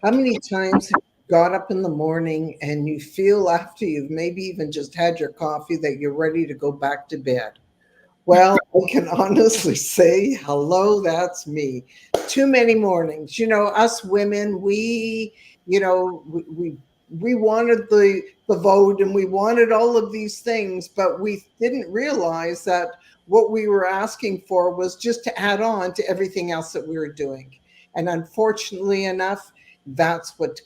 How many times have you got up in the morning and you feel after you've maybe even just had your coffee that you're ready to go back to bed? Well, I can honestly say, hello, that's me. Too many mornings. Us women, we wanted the vote and we wanted all of these things, but we didn't realize that what we were asking for was just to add on to everything else that we were doing. And unfortunately enough, that's what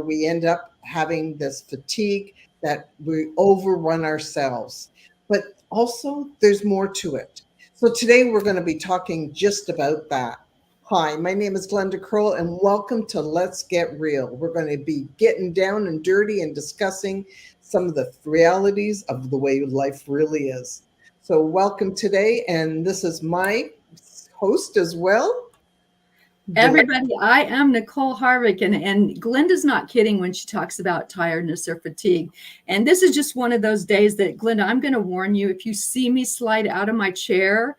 we end up having this fatigue that we overrun ourselves. But also, there's more to it. So today we're going to be talking just about that. Hi, my name is Glenda Kroll, and welcome to Let's Get Real. We're going to be getting down and dirty and discussing some of the realities of the way life really is. So welcome today, and this is my host as well. Everybody, I am Nicole Harvick, and Glenda's not kidding when she talks about tiredness or fatigue. And this is just one of those days that, Glenda, I'm going to warn you, if you see me slide out of my chair,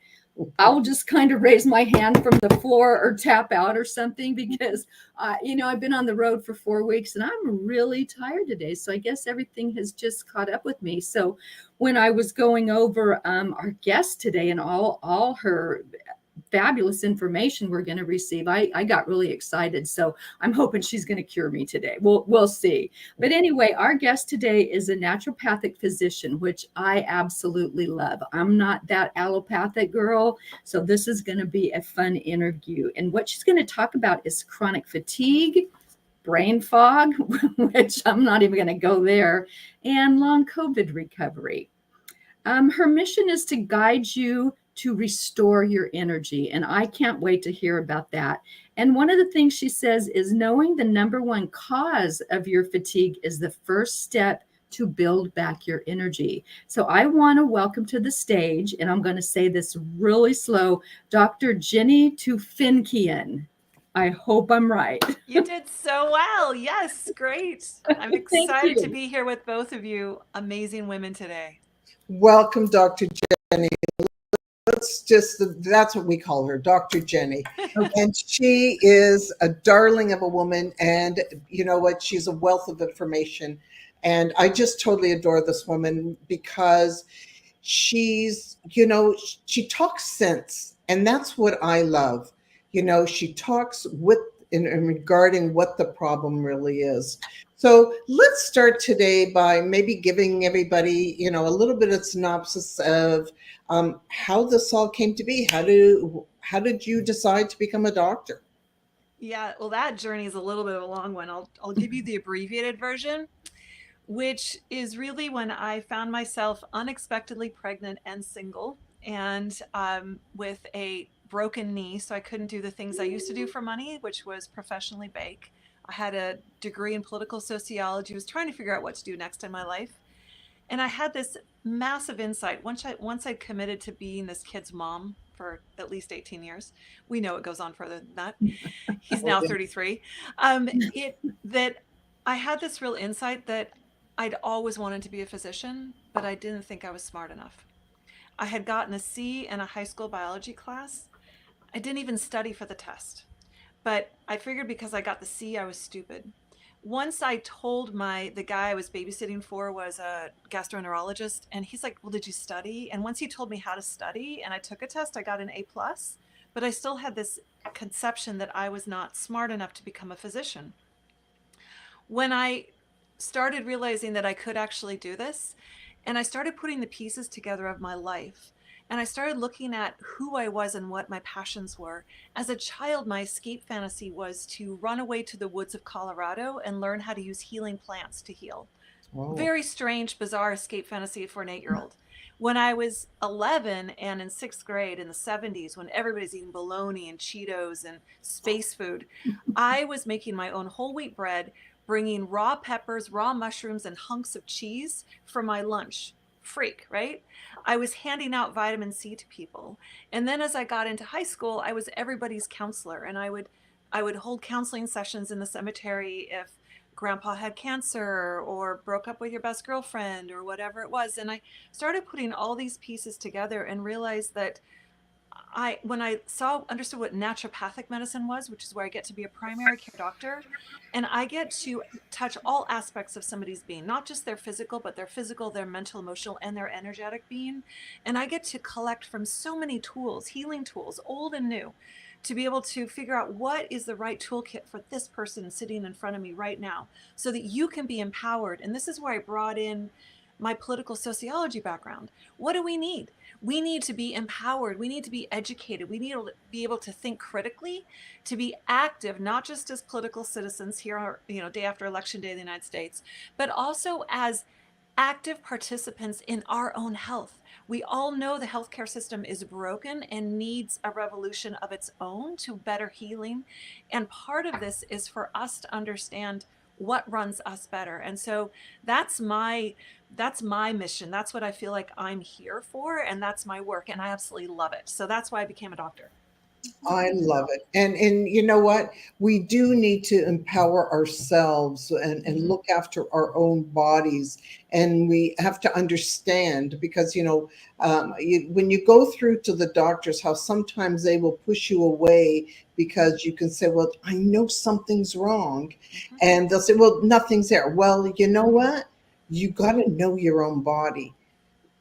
I'll just kind of raise my hand from the floor or tap out or something because, I've been on the road for 4 weeks and I'm really tired today. So I guess everything has just caught up with me. So when I was going over our guest today and all her fabulous information we're going to receive, I got really excited. So I'm hoping she's going to cure me today. We'll see. But anyway, our guest today is a naturopathic physician, which I absolutely love. I'm not that allopathic girl, so this is going to be a fun interview. And what she's going to talk about is chronic fatigue, brain fog, which I'm not even going to go there, and long COVID recovery. Her mission is to guide you to restore your energy. And I can't wait to hear about that. And one of the things she says is knowing the number one cause of your fatigue is the first step to build back your energy. So I want to welcome to the stage, and I'm going to say this really slow, Dr. Jenny Tufenkian. I hope I'm right. You did so well. Yes, great. I'm excited to be here with both of you amazing women today. Welcome, Dr. Jenny. That's what we call her, Dr. Jenny. And she is a darling of a woman. And you know what? She's a wealth of information. And I just totally adore this woman because she talks sense. And that's what I love. She talks in regarding what the problem really is. So let's start today by maybe giving everybody, a little bit of synopsis of how this all came to be. How did you decide to become a doctor? Yeah, well, that journey is a little bit of a long one. I'll give you the abbreviated version, which is really when I found myself unexpectedly pregnant and single, and with a broken knee, so I couldn't do the things I used to do for money, which was professionally bake. I had a degree in political sociology, was trying to figure out what to do next in my life. And I had this massive insight once I'd committed to being this kid's mom for at least 18 years. We know it goes on further than that. He's now 33. That I had this real insight that I'd always wanted to be a physician, but I didn't think I was smart enough. I had gotten a C in a high school biology class. I didn't even study for the test, but I figured because I got the C, I was stupid. Once I told the guy I was babysitting for was a gastroenterologist, and he's like, well, did you study? And once he told me how to study and I took a test, I got an A+, but I still had this conception that I was not smart enough to become a physician. When I started realizing that I could actually do this, and I started putting the pieces together of my life, and I started looking at who I was and what my passions were. As a child, my escape fantasy was to run away to the woods of Colorado and learn how to use healing plants to heal. Whoa. Very strange, bizarre escape fantasy for an 8-year-old. When I was 11 and in 6th grade in the 70s, when everybody's eating bologna and Cheetos and space food, I was making my own whole wheat bread, bringing raw peppers, raw mushrooms, and hunks of cheese for my lunch. Freak, right? I was handing out vitamin C to people. And then as I got into high school, I was everybody's counselor. And I would hold counseling sessions in the cemetery if grandpa had cancer or broke up with your best girlfriend or whatever it was. And I started putting all these pieces together and realized that when I understood what naturopathic medicine was, which is where I get to be a primary care doctor, and I get to touch all aspects of somebody's being, not just their physical, but their physical, their mental, emotional, and their energetic being. And I get to collect from so many tools, healing tools, old and new, to be able to figure out what is the right toolkit for this person sitting in front of me right now, so that you can be empowered. And this is where I brought in my political sociology background. What do we need? We need to be empowered. We need to be educated. We need to be able to think critically, to be active, not just as political citizens here, day after election day in the United States, but also as active participants in our own health. We all know the healthcare system is broken and needs a revolution of its own to better healing. And part of this is for us to understand what runs us better. And so that's my mission. That's what I feel like I'm here for, and that's my work, and I absolutely love it. So that's why I became a doctor. I love it. And you know what? We do need to empower ourselves and look after our own bodies. And we have to understand because, when you go through to the doctors, how sometimes they will push you away because you can say, well, I know something's wrong. And they'll say, well, nothing's there. Well, you know what? You got to know your own body.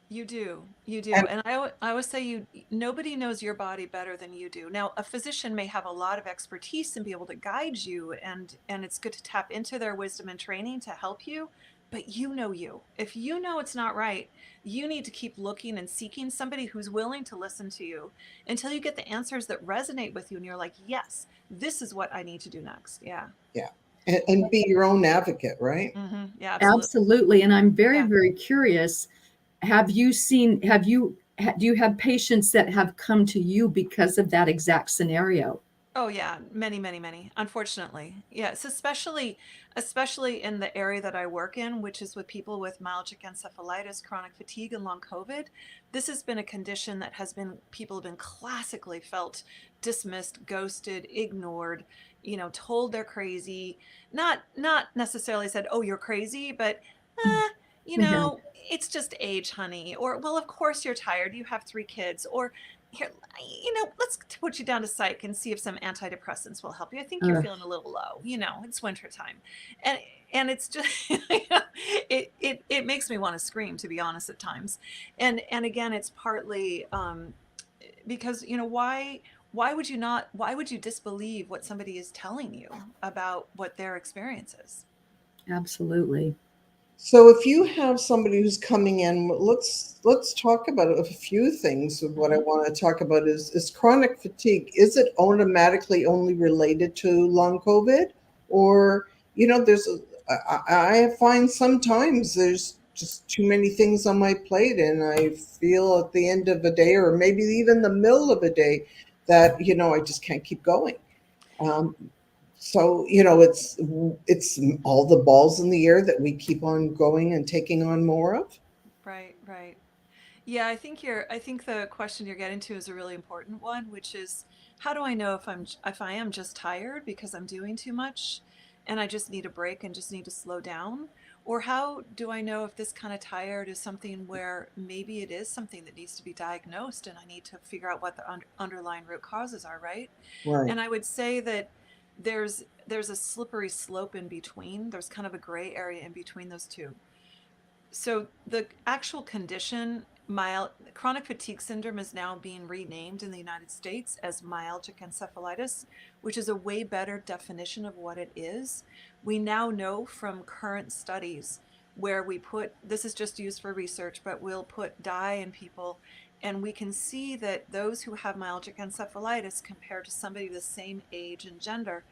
You do. You do. And And I always say nobody knows your body better than you do. Now, a physician may have a lot of expertise and be able to guide you, and it's good to tap into their wisdom and training to help you, but you know you. If you know it's not right, you need to keep looking and seeking somebody who's willing to listen to you until you get the answers that resonate with you and you're like, "Yes, this is what I need to do next." Yeah. yeah, and be your own advocate, right? Yeah, absolutely. Absolutely. And I'm very, Yeah. very curious. Do you have patients that have come to you because of that exact scenario? Oh yeah, many, many, many. Unfortunately, yes, especially in the area that I work in, which is with people with myalgic encephalitis, chronic fatigue, and long COVID. This has been a condition that people have been classically felt dismissed, ghosted, ignored, told they're crazy. Not necessarily said, "Oh, you're crazy," but Yeah. it's just age, honey. Or, well, of course you're tired. You have 3 kids. Or here, let's put you down to psych and see if some antidepressants will help you. I think you're Uh, feeling a little low. It's wintertime. And it's just it makes me want to scream, to be honest, at times. And again, it's partly because why would you disbelieve what somebody is telling you about what their experience is? Absolutely. So if you have somebody who's coming in, let's talk about a few things. What I Mhm. want to talk about is chronic fatigue. Is it automatically only related to long COVID, or there's I find sometimes there's just too many things on my plate, and I feel at the end of a day, or maybe even the middle of a day, that I just can't keep going. Um, so it's all the balls in the air that we keep on going and taking on more of. Right, right. Yeah, I think the question you're getting to is a really important one, which is, how do I know if I am just tired because I'm doing too much and I just need a break and just need to slow down? Or how do I know if this kind of tired is something where maybe it is something that needs to be diagnosed and I need to figure out what the underlying root causes are, right? Right. And I would say that there's a slippery slope in between. There's kind of a gray area in between those two. So the actual condition, chronic fatigue syndrome, is now being renamed in the United States as myalgic encephalitis, which is a way better definition of what it is. We now know from current studies where this is just used for research, but we'll put dye in people, and we can see that those who have myalgic encephalitis compared to somebody the same age and gender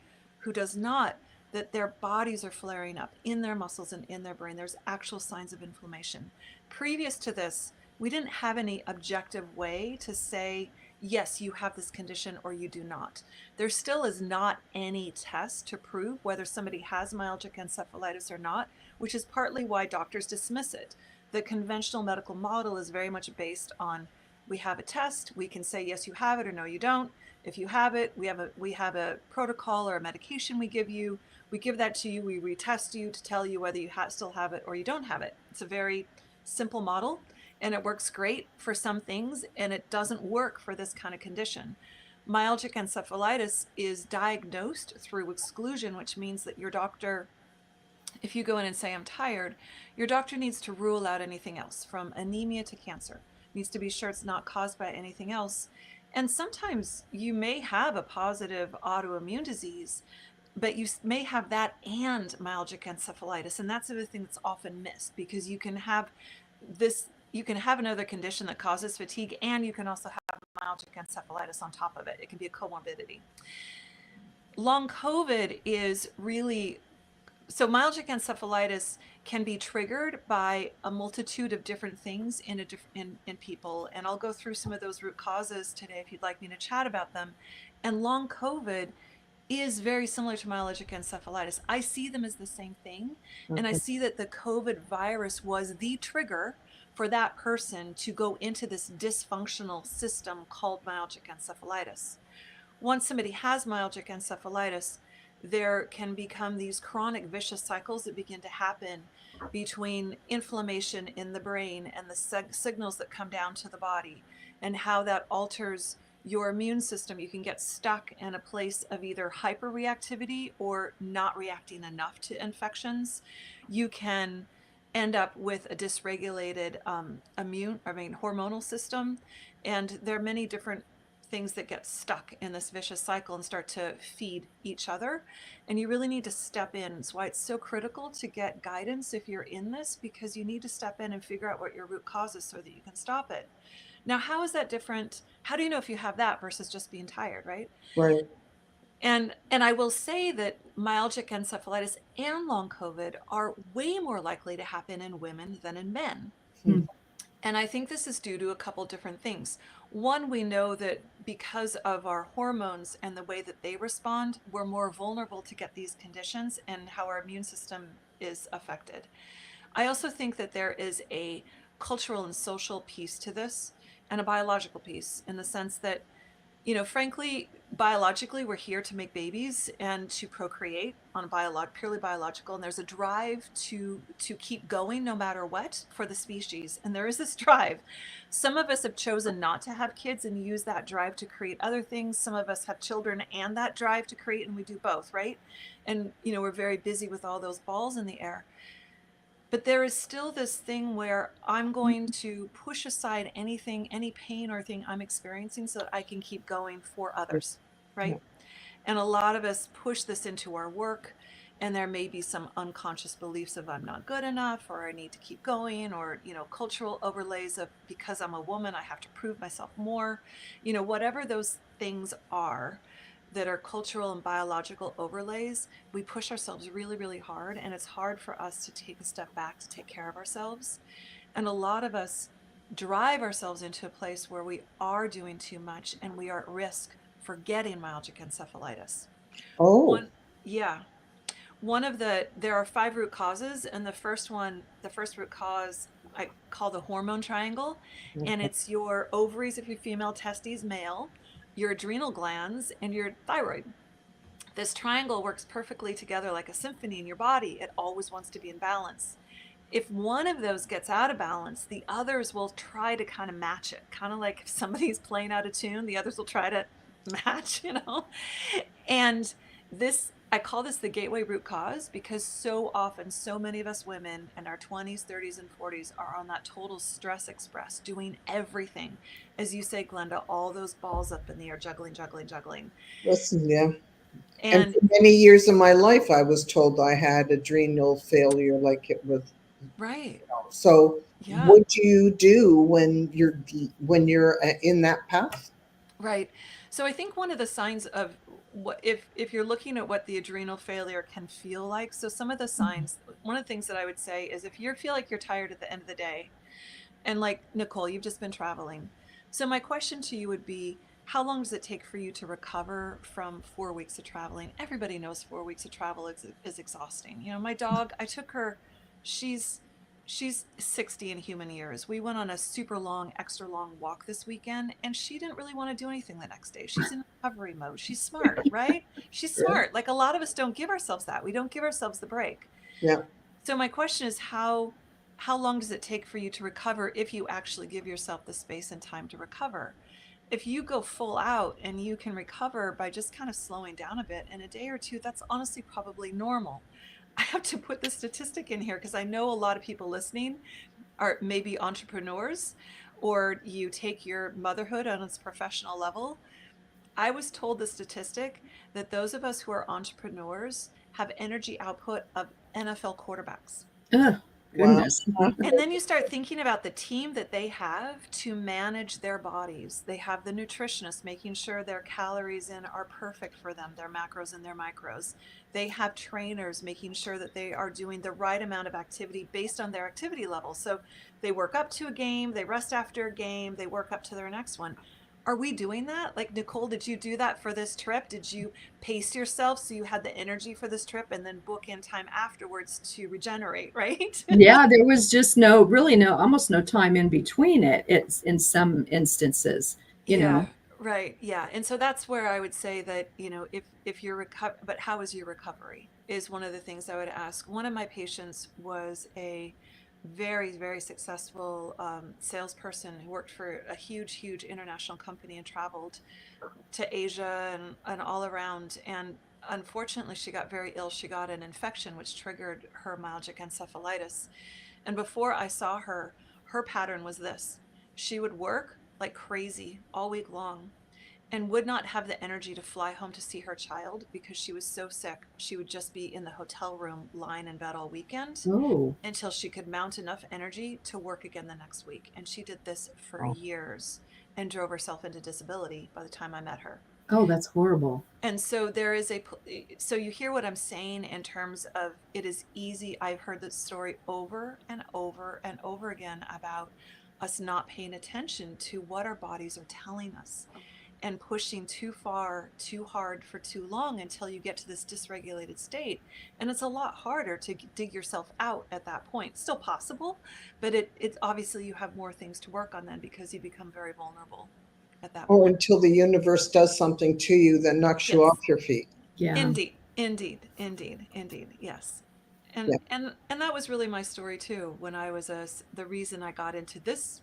who does not, that their bodies are flaring up in their muscles and in their brain. There's actual signs of inflammation. Previous to this, we didn't have any objective way to say, yes, you have this condition or you do not. There still is not any test to prove whether somebody has myalgic encephalitis or not, which is partly why doctors dismiss it. The conventional medical model is very much based on, we have a test, we can say, yes, you have it, or no, you don't. If you have it, we have a protocol or a medication we give you. We give that to you, we retest you to tell you whether you still have it or you don't have it. It's a very simple model. and it works great for some things, and it doesn't work for this kind of condition. Myalgic encephalitis is diagnosed through exclusion, which means that your doctor, if you go in and say, I'm tired, your doctor needs to rule out anything else, from anemia to cancer. Needs to be sure it's not caused by anything else. And sometimes you may have a positive autoimmune disease, but you may have that and myalgic encephalitis. And that's the thing that's often missed, because you can have another condition that causes fatigue, and you can also have myalgic encephalitis on top of it. It can be a comorbidity. Long COVID is really, so myalgic encephalitis can be triggered by a multitude of different things in people. And I'll go through some of those root causes today if you'd like me to chat about them. And long COVID is very similar to myalgic encephalitis. I see them as the same thing. And I see that the COVID virus was the trigger for that person to go into this dysfunctional system called myalgic encephalitis. Once somebody has myalgic encephalitis, there can become these chronic vicious cycles that begin to happen between inflammation in the brain and the signals that come down to the body, and how that alters your immune system. You can get stuck in a place of either hyperreactivity or not reacting enough to infections. You can end up with a dysregulated hormonal system, and there are many different things that get stuck in this vicious cycle and start to feed each other. And you really need to step in. That's why it's so critical to get guidance if you're in this, because you need to step in and figure out what your root cause is so that you can stop it. Now, how is that different? How do you know if you have that versus just being tired, right? Right. And I will say that myalgic encephalitis and long COVID are way more likely to happen in women than in men. And I think this is due to a couple different things. One, we know that because of our hormones and the way that they respond, we're more vulnerable to get these conditions and how our immune system is affected. I also think that there is a cultural and social piece to this, and a biological piece, in the sense that, you know, frankly, biologically, we're here to make babies and to procreate on a purely biological, and there's a drive to keep going no matter what for the species. And there is this drive. Some of us have chosen not to have kids and use that drive to create other things. Some of us have children and that drive to create, and we do both, right? And, you know, we're very busy with all those balls in the air. But there is still this thing where I'm going to push aside anything, any pain or thing I'm experiencing, so that I can keep going for others, right? Yeah. And a lot of us push this into our work, and there may be some unconscious beliefs of I'm not good enough, or I need to keep going, or, you know, cultural overlays of because I'm a woman, I have to prove myself more, you know, whatever those things are that are cultural and biological overlays. We push ourselves really, really hard, and it's hard for us to take a step back to take care of ourselves. And a lot of us drive ourselves into a place where we are doing too much, and we are at risk for getting myalgic encephalitis. There are 5 root causes, and the first root cause I call the hormone triangle, and it's your ovaries if you're female, testes male, your adrenal glands, and your thyroid. This triangle works perfectly together like a symphony in your body. It always wants to be in balance. If one of those gets out of balance, the others will try to kind of match it. Kind of like if somebody's playing out of tune, the others will try to match, you know? And this, I call this the gateway root cause, because so often, so many of us women in our 20s, 30s, and 40s are on that total stress express, doing everything. As you say, Glenda, all those balls up in the air, juggling. Listen, yeah. And for many years of my life, I was told I had adrenal failure, like it was. Right. So what do you do when you're in that path? Right. So I think one of the signs of what, if you're looking at what the adrenal failure can feel like, so some of the signs, one of the things that I would say is if you feel like you're tired at the end of the day, and like Nicole, you've just been traveling. So my question to you would be, how long does it take for you to recover from 4 weeks of traveling? Everybody knows 4 weeks of travel is exhausting. You know, my dog, I took her, she's 60 in human years. We went on a super long, extra long walk this weekend, and she didn't really want to do anything the next day. She's in recovery mode. She's smart, right? She's smart. Like a lot of us don't give ourselves that. We don't give ourselves the break. Yeah. So my question is, how how long does it take for you to recover if you actually give yourself the space and time to recover? If you go full out and you can recover by just kind of slowing down a bit in a day or two, that's honestly probably normal. I have to put this statistic in here because I know a lot of people listening are maybe entrepreneurs, or you take your motherhood on its professional level. I was told the statistic that those of us who are entrepreneurs have energy output of NFL quarterbacks. Oh, Wow. goodness. And then you start thinking about the team that they have to manage their bodies. They have the nutritionist making sure their calories in are perfect for them, their macros and their micros. They have trainers making sure that they are doing the right amount of activity based on their activity level. So they work up to a game, they rest after a game, they work up to their next one. Are we doing that? Like, Nicole, did you do that for this trip? Did you pace yourself so you had the energy for this trip and then book in time afterwards to regenerate, right? Yeah, there was just almost no time in between it. It's in some instances, Yeah, right. Yeah. And so that's where I would say that, if you're but how is your recovery is one of the things I would ask. One of my patients was a very, very successful salesperson who worked for a huge, huge international company and traveled to Asia and all around. And unfortunately, she got very ill. She got an infection, which triggered her myalgic encephalitis. And before I saw her, her pattern was this: she would work like crazy all week long and would not have the energy to fly home to see her child because she was so sick. She would just be in the hotel room lying in bed all weekend Oh, until she could mount enough energy to work again the next week. And she did this for Wow. years and drove herself into disability by the time I met her. oh, that's horrible. And so so you hear what I'm saying in terms of it is easy. I've heard this story over and over and over again about us not paying attention to what our bodies are telling us and pushing too far, too hard for too long until you get to this dysregulated state. And it's a lot harder to dig yourself out at that point. Still possible, but it's obviously you have more things to work on then because you become very vulnerable at that Or point. until the universe does something to you that knocks you Yes. off your feet. Yeah. Indeed. Yes. Yeah. And that was really my story too. When I was the reason I got into this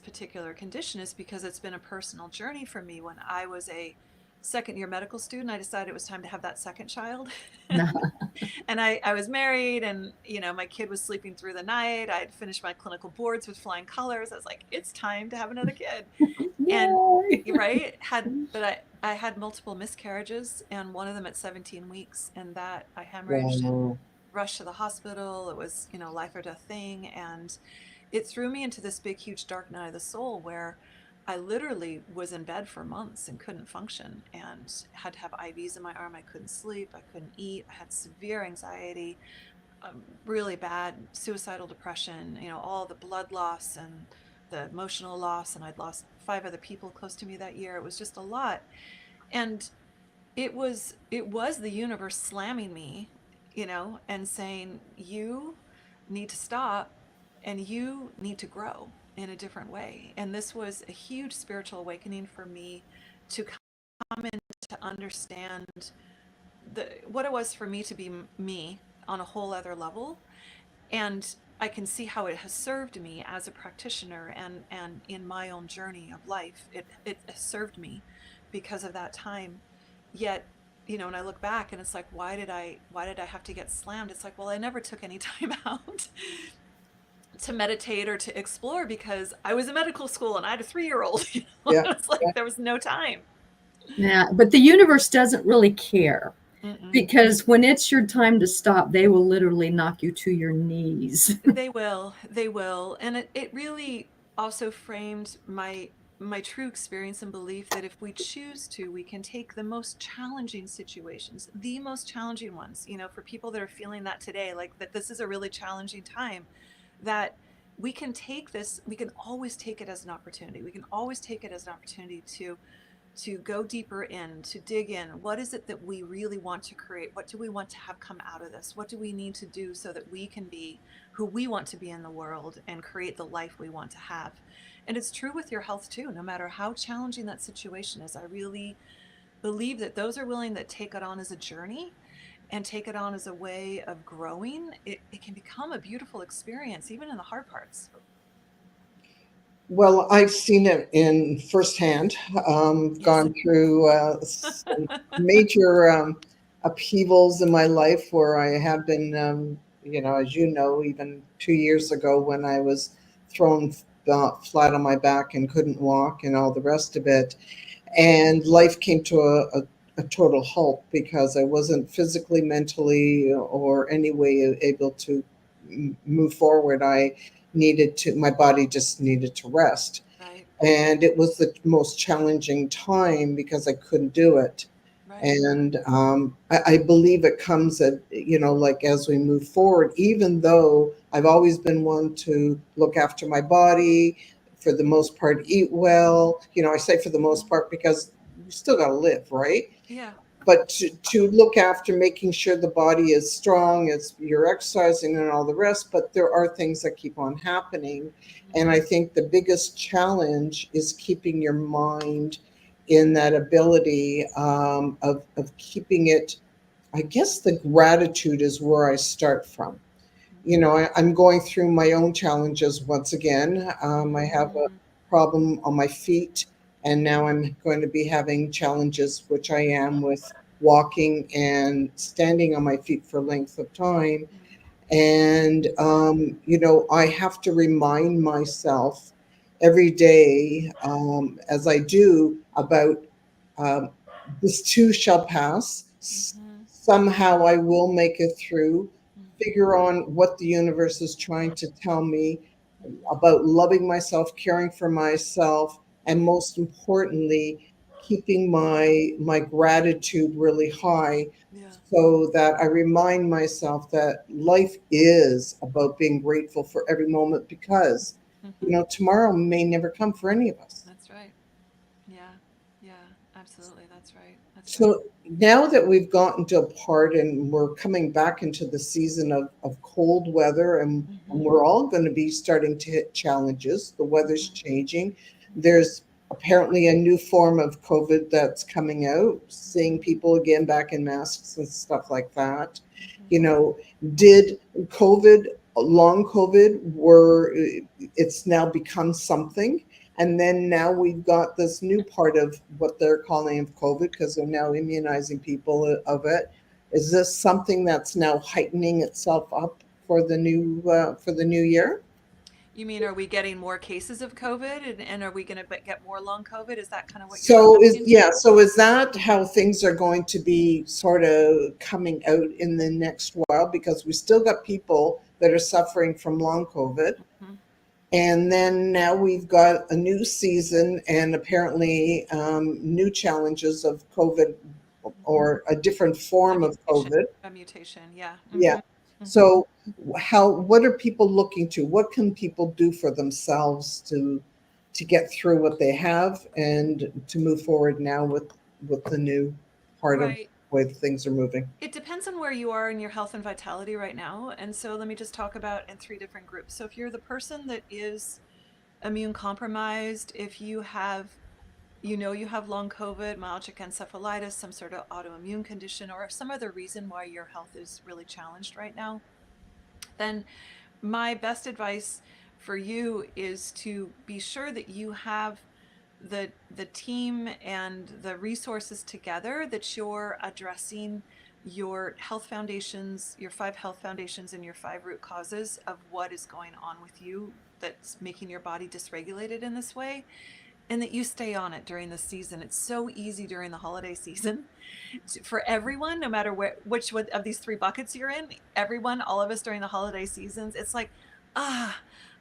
particular condition is because it's been a personal journey for me. When I was a second year medical student, I decided it was time to have that second child. And I was married, and my kid was sleeping through the night. I'd finished my clinical boards with flying colors. I was like, it's time to have another kid. And Yay. right, I had multiple miscarriages, and one of them at 17 weeks, and that I hemorrhaged and Wow. rushed to the hospital. It was, life or death thing. And it threw me into this big, huge dark night of the soul where I literally was in bed for months and couldn't function and had to have IVs in my arm. I couldn't sleep. I couldn't eat. I had severe anxiety, really bad suicidal depression, all the blood loss and the emotional loss. And I'd lost 5 other people close to me that year. It was just a lot. And it was the universe slamming me, and saying, you need to stop and you need to grow in a different way. And this was a huge spiritual awakening for me to come in to understand what it was for me to be me on a whole other level. And I can see how it has served me as a practitioner and in my own journey of life. It has served me because of that time. Yet, when I look back and it's like, why did I have to get slammed? It's like, well, I never took any time out to meditate or to explore because I was in medical school and I had a 3-year-old. Yeah. It's like there was no time. Yeah, but the universe doesn't really care Mm-mm. because when it's your time to stop, they will literally knock you to your knees. They will. And it really also framed my true experience and belief that if we choose to, we can take the most challenging situations, the most challenging ones, for people that are feeling that today, like that this is a really challenging time, that we can take this, we can always take it as an opportunity. We can always take it as an opportunity to go deeper in, to dig in. What is it that we really want to create? What do we want to have come out of this? What do we need to do so that we can be who we want to be in the world and create the life we want to have? And it's true with your health too, no matter how challenging that situation is. I really believe that those are willing that take it on as a journey and take it on as a way of growing, it can become a beautiful experience, even in the hard parts. Well, I've seen it in firsthand. Yes. Gone through some major upheavals in my life where I have been, as you know, even 2 years ago when I was thrown flat on my back and couldn't walk and all the rest of it. And life came to a total halt because I wasn't physically, mentally, or any way able to move forward. My body just needed to rest. Right. And it was the most challenging time because I couldn't do it. Right. And I believe it comes at, like as we move forward, even though I've always been one to look after my body, for the most part, eat well. I say for the most part because you still got to live, right? Yeah. But to look after making sure the body is strong, as you're exercising and all the rest, but there are things that keep on happening. And I think the biggest challenge is keeping your mind in that ability of keeping it. I guess the gratitude is where I start from. I'm going through my own challenges once again. I have a problem on my feet, and now I'm going to be having challenges, which I am, with walking and standing on my feet for length of time. And, I have to remind myself every day, as I do, about um, this too shall pass. Somehow I will make it through. Figure on what the universe is trying to tell me about loving myself, caring for myself, and most importantly, keeping my gratitude really high, Yeah. so that I remind myself that life is about being grateful for every moment, because tomorrow may never come for any of us. That's right. Yeah. Yeah. Absolutely. That's right. That's right. So now that we've gotten to a part and we're coming back into the season of cold weather, and we're all going to be starting to hit challenges, the weather's changing. There's apparently a new form of COVID that's coming out, seeing people again back in masks and stuff like that. Did COVID, long COVID, it's now become something? And then now we've got this new part of what they're calling of COVID, because they're now immunizing people of it. Is this something that's now heightening itself up for the new year? You mean, are we getting more cases of COVID, and are we going to get more long COVID? Is that kind of what you're So asking? is that how things are going to be sort of coming out in the next while? Because we still got people that are suffering from long COVID. And then now we've got a new season and apparently new challenges of COVID, or a different form of COVID. A mutation. Yeah. Yeah. So what are people looking to? What can people do for themselves to get through what they have and to move forward now with the new part of Right. the way things are moving? It depends on where you are in your health and vitality right now. And so let me just talk about in 3 different groups. So if you're the person that is immune compromised, if you have you have long COVID, myalgic encephalitis, some sort of autoimmune condition, or some other reason why your health is really challenged right now, then my best advice for you is to be sure that you have the team and the resources together, that you're addressing your health foundations, your 5 health foundations, and your 5 root causes of what is going on with you that's making your body dysregulated in this way, and that you stay on it during the season. It's so easy during the holiday season for everyone, no matter which one of these 3 buckets you're in, everyone, all of us during the holiday seasons, it's like, a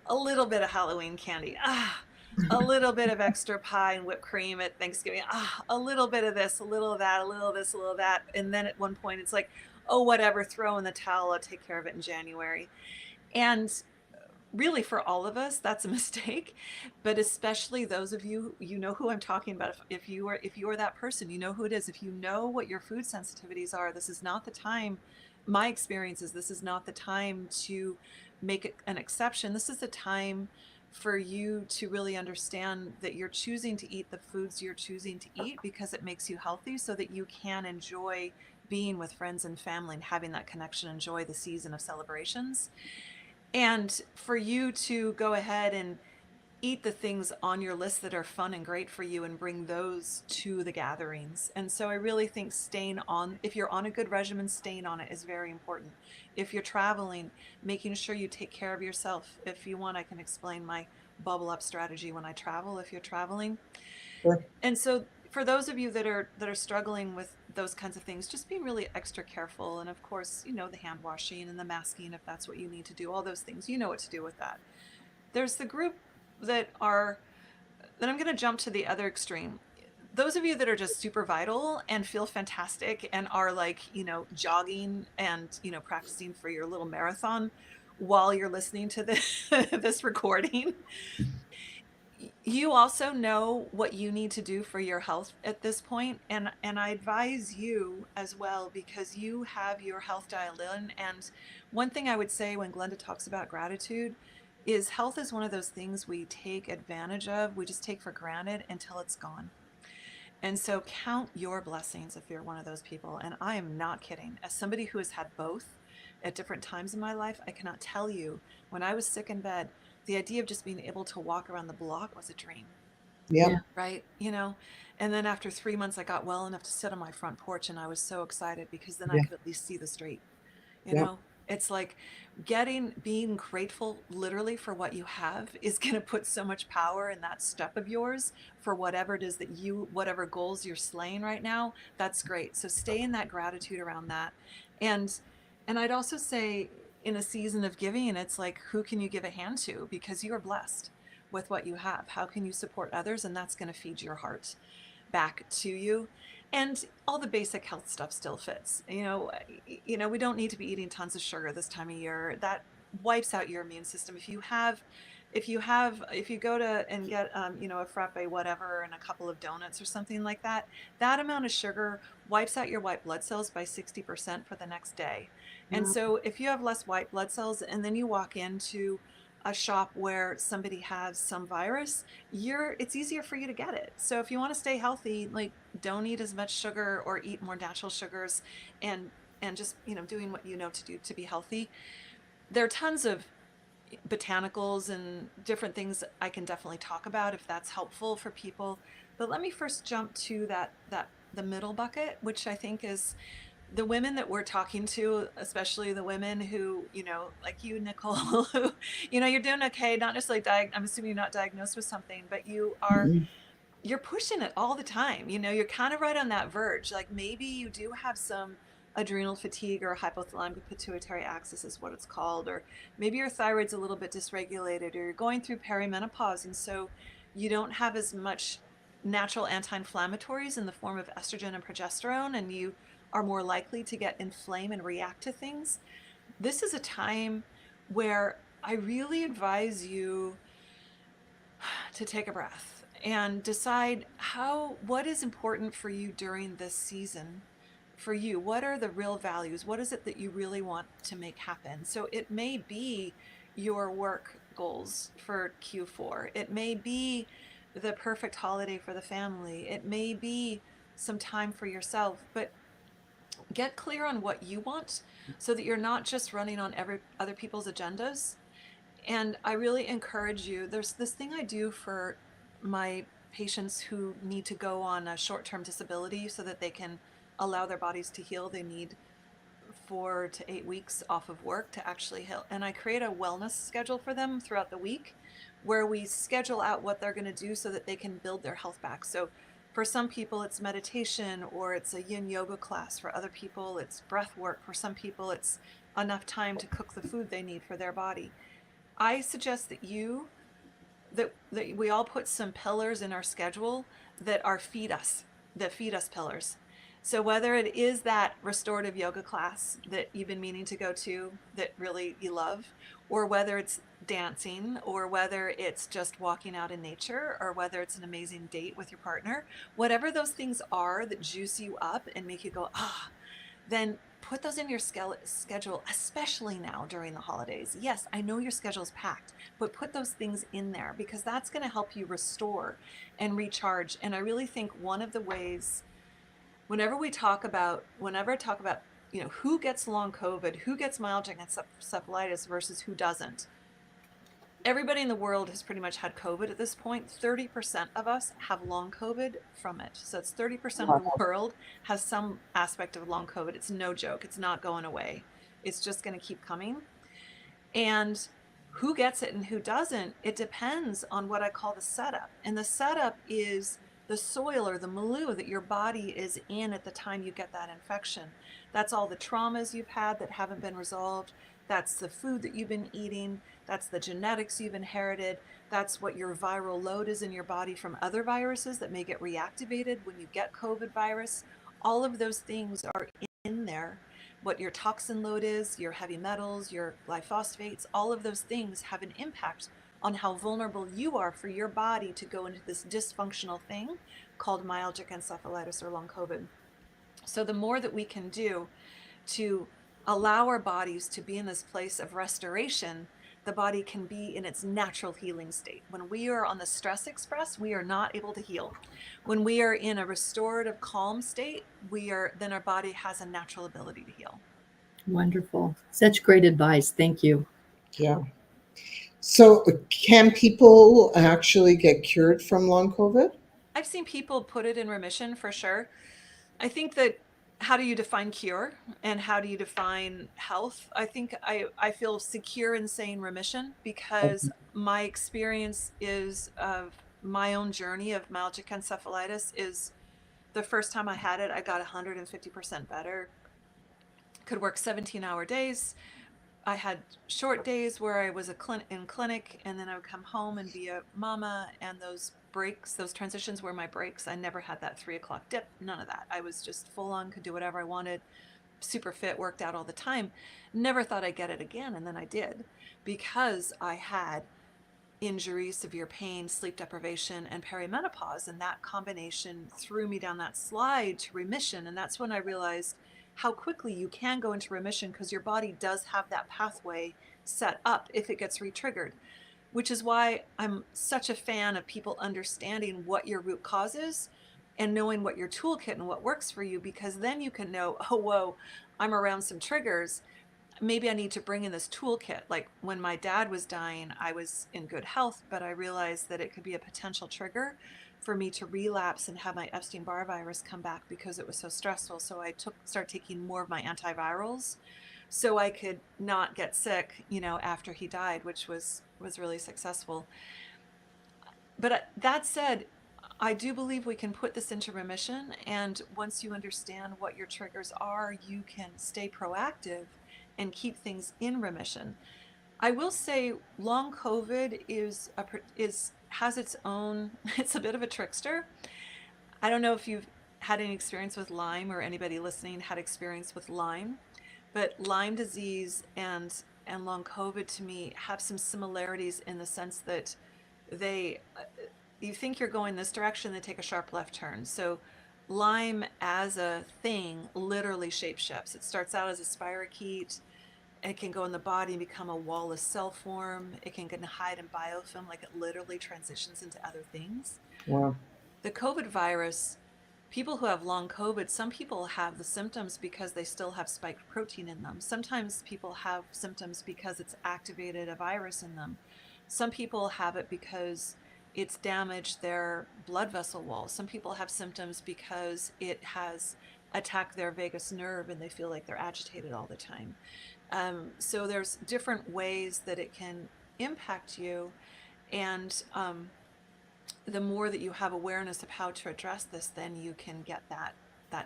little bit of Halloween candy, a little bit of extra pie and whipped cream at Thanksgiving, a little bit of this, a little of that, a little of this, a little of that. And then at one point it's like, oh, whatever, throw in the towel, I'll take care of it in January. And really, for all of us, that's a mistake. But especially those of you, you know who I'm talking about. If you are that person, you know who it is. If you know what your food sensitivities are, this is not the time. My experience is this is not the time to make an exception. This is the time for you to really understand that you're choosing to eat the foods you're choosing to eat because it makes you healthy, so that you can enjoy being with friends and family and having that connection, enjoy the season of celebrations. And for you to go ahead and eat the things on your list that are fun and great for you and bring those to the gatherings. And so I really think staying on, if you're on a good regimen, staying on it is very important. If you're traveling, making sure you take care of yourself. If you want, I can explain my bubble up strategy when I travel, if you're traveling. Sure. And so for those of you that are struggling with those kinds of things, just being really extra careful. And of course, the hand washing and the masking, if that's what you need to do, all those things, you know what to do with that. There's the group that are, then I'm going to jump to the other extreme. Those of you that are just super vital and feel fantastic and are like, jogging and, practicing for your little marathon while you're listening to this, this recording, you also know what you need to do for your health at this point. And I advise you as well, because you have your health dialed in. And one thing I would say when Glenda talks about gratitude is health is one of those things we take advantage of. We just take for granted until it's gone. And so count your blessings if you're one of those people. And I am not kidding. As somebody who has had both at different times in my life, I cannot tell you, when I was sick in bed, the idea of just being able to walk around the block was a dream. Yep. Yeah. Right. And then after 3 months, I got well enough to sit on my front porch, and I was so excited because then I Yeah. could at least see the street. You Yep. know, it's like being grateful literally for what you have is going to put so much power in that step of yours for whatever it is that whatever goals you're slaying right now. That's great. So stay in that gratitude around that. And I'd also say, in a season of giving, it's like, who can you give a hand to? Because you are blessed with what you have. How can you support others? And that's going to feed your heart back to you. And all the basic health stuff still fits. We don't need to be eating tons of sugar this time of year. That wipes out your immune system. If you go to and get a frappe whatever and a couple of donuts or something like that, that amount of sugar wipes out your white blood cells by 60% for the next day. And so if you have less white blood cells and then you walk into a shop where somebody has some virus, it's easier for you to get it. So if you want to stay healthy, like, don't eat as much sugar or eat more natural sugars, and just doing what you know to do to be healthy. There are tons of botanicals and different things I can definitely talk about if that's helpful for people. But let me first jump to the middle bucket, which I think is the women that we're talking to, especially the women who, like you, Nicole, who, you're doing okay, not necessarily I'm assuming you're not diagnosed with something, but you're pushing it all the time. You're kind of right on that verge. Like, maybe you do have some adrenal fatigue, or hypothalamic pituitary axis is what it's called, or maybe your thyroid's a little bit dysregulated, or you're going through perimenopause, and so you don't have as much natural anti-inflammatories in the form of estrogen and progesterone, and you are more likely to get inflamed and react to things. This is a time where I really advise you to take a breath and decide what is important for you during this season. For you, what are the real values? What is it that you really want to make happen? So it may be your work goals for Q4. It may be the perfect holiday for the family. It may be some time for yourself, but get clear on what you want so that you're not just running on other people's agendas. And I really encourage you. There's this thing I do for my patients who need to go on a short-term disability so that they can allow their bodies to heal. They need 4 to 8 weeks off of work to actually heal. And I create a wellness schedule for them throughout the week where we schedule out what they're going to do so that they can build their health back. So for some people, it's meditation, or it's a yin yoga class. For other people, it's breath work. For some people, it's enough time to cook the food they need for their body. I suggest that we all put some pillars in our schedule that feed us pillars. So whether it is that restorative yoga class that you've been meaning to go to that really you love, or whether it's dancing, or whether it's just walking out in nature, or whether it's an amazing date with your partner, whatever those things are that juice you up and make you go, then put those in your schedule, especially now during the holidays. Yes, I know your schedule's packed, but put those things in there because that's going to help you restore and recharge. And I really think one of the ways, whenever I talk about, who gets long COVID, who gets myalgic encephalitis versus who doesn't, everybody in the world has pretty much had COVID at this point. 30% of us have long COVID from it. So it's 30% of the world has some aspect of long COVID. It's no joke. It's not going away. It's just going to keep coming. And who gets it and who doesn't, it depends on what I call the setup. And the setup is the soil or the milieu that your body is in at the time you get that infection. That's all the traumas you've had that haven't been resolved. That's the food that you've been eating. That's the genetics you've inherited. That's what your viral load is in your body from other viruses that may get reactivated when you get COVID virus. All of those things are in there. What your toxin load is, your heavy metals, your glyphosates, all of those things have an impact on how vulnerable you are for your body to go into this dysfunctional thing called myalgic encephalitis or long COVID. So the more that we can do to allow our bodies to be in this place of restoration, the body can be in its natural healing state. When we are on the stress express, we are not able to heal. When we are in a restorative, calm state, then our body has a natural ability to heal. Wonderful. Such great advice. Thank you. Yeah. So can people actually get cured from long COVID? I've seen people put it in remission for sure. I think that how do you define cure and how do you define health? I think I feel secure in saying remission because my experience is of my own journey of myalgic encephalitis is the first time I had it, I got 150% better. Could work 17-hour days. I had short days where I was in clinic and then I would come home and be a mama, and those breaks, those transitions were my breaks. I never had that 3 o'clock dip, none of that. I was just full on, could do whatever I wanted, super fit, worked out all the time. Never thought I'd get it again, and then I did because I had injury, severe pain, sleep deprivation, and perimenopause, and that combination threw me down that slide to remission. And that's when I realized how quickly you can go into remission because your body does have that pathway set up if it gets re-triggered, which is why I'm such a fan of people understanding what your root cause is and knowing what your toolkit and what works for you, because then you can know, oh, whoa, I'm around some triggers. Maybe I need to bring in this toolkit. Like when my dad was dying, I was in good health, but I realized that it could be a potential trigger for me to relapse and have my Epstein-Barr virus come back because it was so stressful. So I started taking more of my antivirals so I could not get sick, after he died, which was really successful. But that said, I do believe we can put this into remission. And once you understand what your triggers are, you can stay proactive and keep things in remission. I will say long COVID has its own, it's a bit of a trickster. I don't know if you've had any experience with Lyme or anybody listening had experience with Lyme, but Lyme disease and long COVID to me have some similarities in the sense that you think you're going this direction, they take a sharp left turn. So Lyme as a thing literally shapeshifts. It starts out as a spirochete. It can go in the body and become a wall-less cell form. It can hide in biofilm, like it literally transitions into other things. Wow. The COVID virus, people who have long COVID, some people have the symptoms because they still have spike protein in them. Sometimes people have symptoms because it's activated a virus in them. Some people have it because it's damaged their blood vessel wall. Some people have symptoms because it has attacked their vagus nerve and they feel like they're agitated all the time. So there's different ways that it can impact you. And the more that you have awareness of how to address this, then you can get that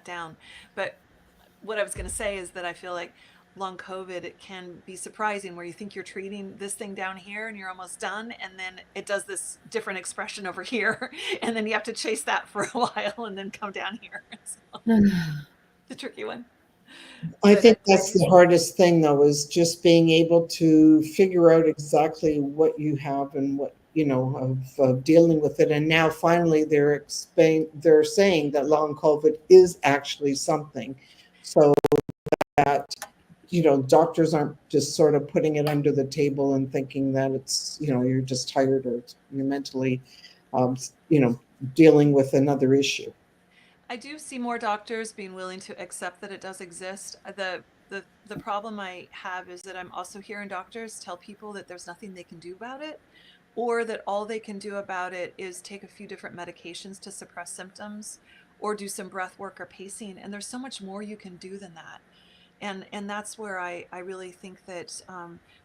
down. But what I was going to say is that I feel like long COVID, it can be surprising where you think you're treating this thing down here and you're almost done. And then it does this different expression over here. And then you have to chase that for a while and then come down here. So, it's a tricky one. I think that's the hardest thing, though, is just being able to figure out exactly what you have and what, of dealing with it. And now finally they're saying that long COVID is actually something. So that, doctors aren't just sort of putting it under the table and thinking that it's, you're just tired or you're mentally, dealing with another issue. I do see more doctors being willing to accept that it does exist. The problem I have is that I'm also hearing doctors tell people that there's nothing they can do about it, or that all they can do about it is take a few different medications to suppress symptoms, or do some breath work or pacing. And there's so much more you can do than that. And that's where I really think that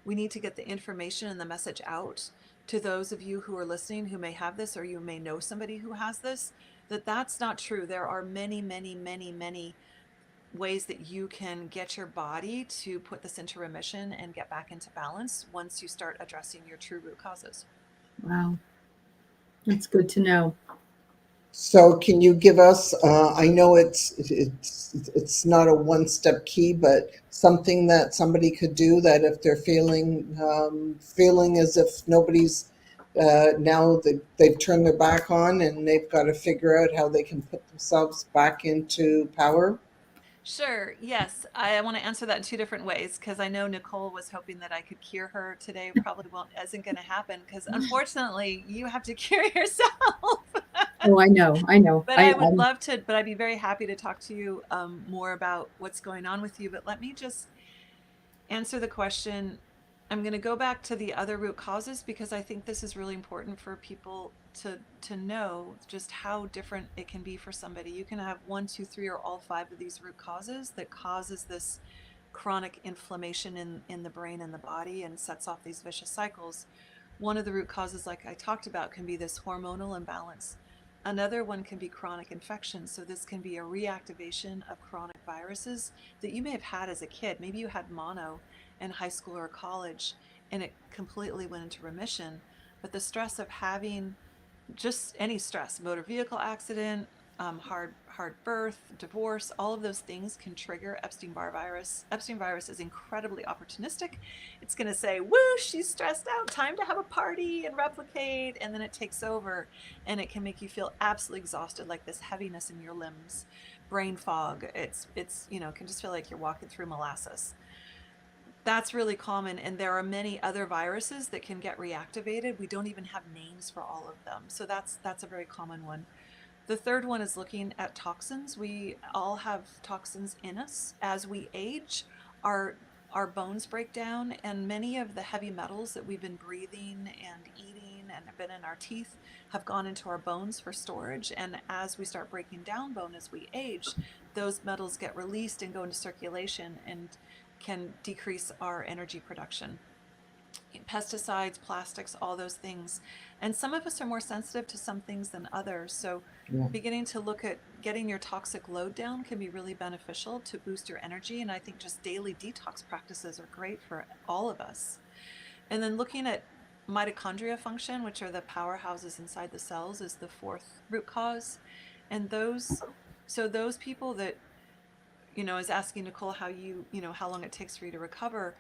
we need to get the information and the message out to those of you who are listening who may have this, or you may know somebody who has this, that that's not true. There are many, many, many, many ways that you can get your body to put this into remission and get back into balance once you start addressing your true root causes. Wow. That's good to know. So can you give us, I know it's not a one-step key, but something that somebody could do that if they're feeling as if nobody's, now that they've turned their back on and they've got to figure out how they can put themselves back into power? Sure. Yes. I want to answer that in two different ways, because I know Nicole was hoping that I could cure her today. Probably isn't going to happen, because unfortunately you have to cure yourself. Oh, I know. But I would love to, but I'd be very happy to talk to you more about what's going on with you. But let me just answer the question. I'm going to go back to the other root causes, because I think this is really important for people to know just how different it can be for somebody. You can have 1, 2, 3, or all 5 of these root causes that causes this chronic inflammation in the brain and the body and sets off these vicious cycles. One of the root causes, like I talked about, can be this hormonal imbalance. Another one can be chronic infection. So this can be a reactivation of chronic viruses that you may have had as a kid. Maybe you had mono in high school or college and it completely went into remission. But the stress of having just any stress, motor vehicle accident, hard birth, divorce, all of those things can trigger Epstein-Barr virus. Epstein virus is incredibly opportunistic. It's going to say, woo, she's stressed out, time to have a party and replicate. And then it takes over and it can make you feel absolutely exhausted, like this heaviness in your limbs, brain fog. It's can just feel like you're walking through molasses. That's really common, and there are many other viruses that can get reactivated. We don't even have names for all of them. So that's a very common one. The third one is looking at toxins. We all have toxins in us. As we age, our bones break down, and many of the heavy metals that we've been breathing and eating and have been in our teeth have gone into our bones for storage. And as we start breaking down bone as we age, those metals get released and go into circulation and can decrease our energy production. Pesticides, plastics, all those things. And some of us are more sensitive to some things than others. So beginning to look at getting your toxic load down can be really beneficial to boost your energy. And I think just daily detox practices are great for all of us. And then looking at mitochondria function, which are the powerhouses inside the cells, is the fourth root cause. And those people that, is asking Nicole how how long it takes for you to recover.